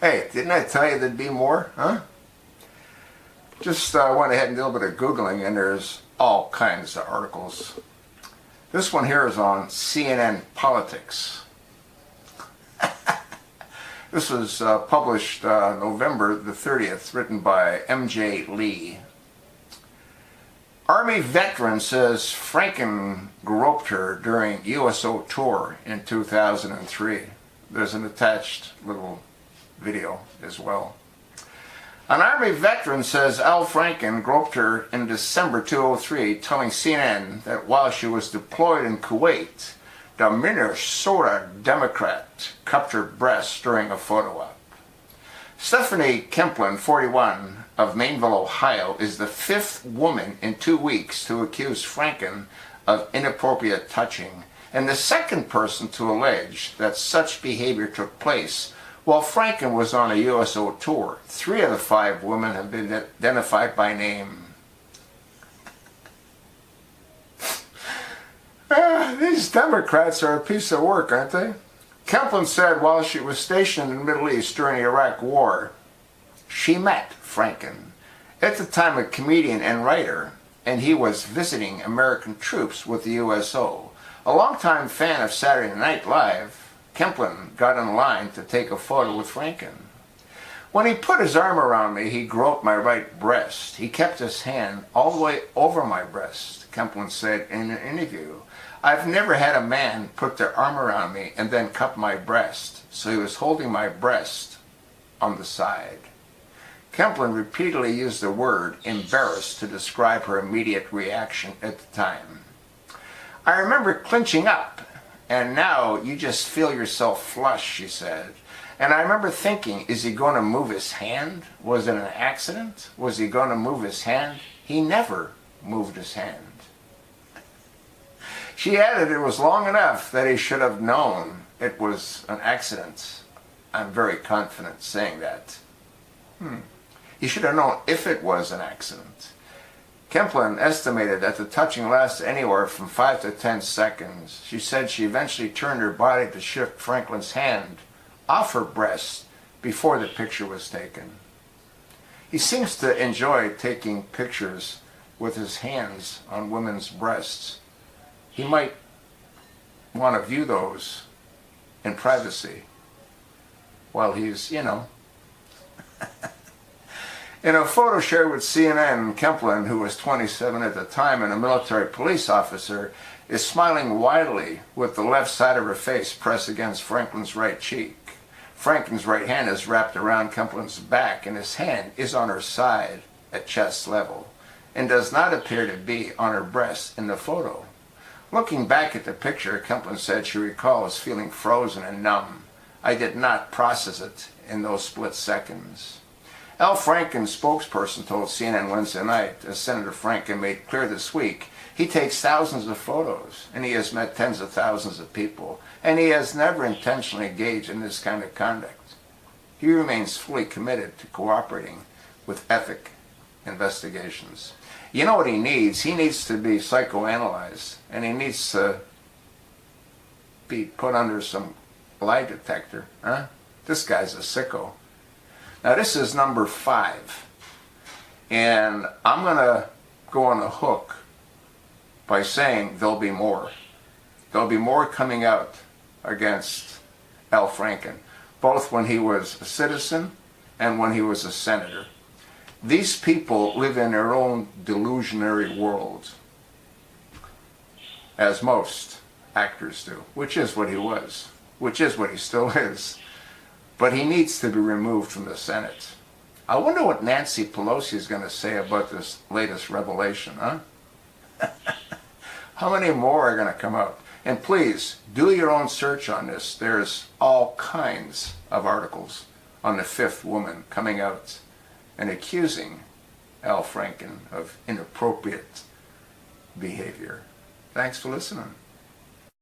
Hey, didn't I tell you there'd be more, huh? Just went ahead and did a little bit of Googling, and there's all kinds of articles. This one here is on CNN Politics. This was published November the 30th, written by M.J. Lee. Army veteran says Franken groped her during USO tour in 2003. There's an attached little video as well. An Army veteran says Al Franken groped her in December 2003, telling CNN that while she was deployed in Kuwait, the Minnesota Democrat cupped her breasts during a photo op. Stephanie Kemplin, 41, of Mainville, Ohio, is the 5th woman in 2 weeks to accuse Franken of inappropriate touching, and the 2nd person to allege that such behavior took place while Franken was on a USO tour. 3 of the 5 women have been identified by name. These Democrats are a piece of work, aren't they? Kemplin said while she was stationed in the Middle East during the Iraq War, she met Franken, at the time a comedian and writer, and he was visiting American troops with the USO. A longtime fan of Saturday Night Live, Kemplin got in line to take a photo with Franken. When he put his arm around me, he groped my right breast. He kept his hand all the way over my breast, Kemplin said in an interview. I've never had a man put their arm around me and then cup my breast, so he was holding my breast on the side. Kemplin repeatedly used the word embarrassed to describe her immediate reaction at the time. I remember clinching up, and now you just feel yourself flush, she said. And I remember thinking, is he going to move his hand? Was it an accident? Was he going to move his hand? He never moved his hand. She added it was long enough that he should have known it was an accident. I'm very confident saying that. He should have known if it was an accident. Kemplin estimated that the touching lasted anywhere from 5 to 10 seconds. She said she eventually turned her body to shift Franklin's hand off her breast before the picture was taken. He seems to enjoy taking pictures with his hands on women's breasts. He might want to view those in privacy while he's, In a photo shared with CNN, Kemplin, who was 27 at the time and a military police officer, is smiling widely with the left side of her face pressed against Franklin's right cheek. Franklin's right hand is wrapped around Kemplin's back, and his hand is on her side at chest level and does not appear to be on her breast in the photo. Looking back at the picture, Kemplin said she recalls feeling frozen and numb. I did not process it in those split seconds. Al Franken's spokesperson told CNN Wednesday night, as Senator Franken made clear this week, he takes thousands of photos, and he has met tens of thousands of people, and he has never intentionally engaged in this kind of conduct. He remains fully committed to cooperating with ethic investigations. You know what he needs? He needs to be psychoanalyzed, and he needs to be put under some lie detector. This guy's a sicko. Now this is number 5, and I'm going to go on the hook by saying there'll be more. There'll be more coming out against Al Franken, both when he was a citizen and when he was a senator. These people live in their own delusionary world, as most actors do, which is what he was, which is what he still is. But he needs to be removed from the Senate. I wonder what Nancy Pelosi is going to say about this latest revelation, huh? How many more are going to come out? And please, do your own search on this. There's all kinds of articles on the 5th woman coming out and accusing Al Franken of inappropriate behavior. Thanks for listening.